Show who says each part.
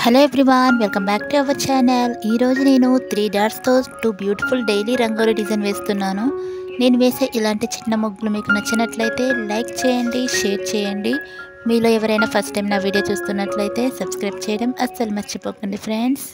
Speaker 1: Hello everyone, welcome back to our channel. ఈరోజు నేను 3 డాట్స్తో 2 beautiful daily rangoli design వేస్తున్నాను. నేను వేసే ఇలాంటి చిన్న ముగ్గులు మీకు నచ్చినట్లయితే లైక్ చేయండి, షేర్ చేయండి. మీలో ఎవరైనా ఫస్ట్ టైం నా వీడియో చూస్తున్నట్లయితే సబ్స్క్రైబ్ చేయడం అస్సలు మర్చిపోకండి ఫ్రెండ్స్.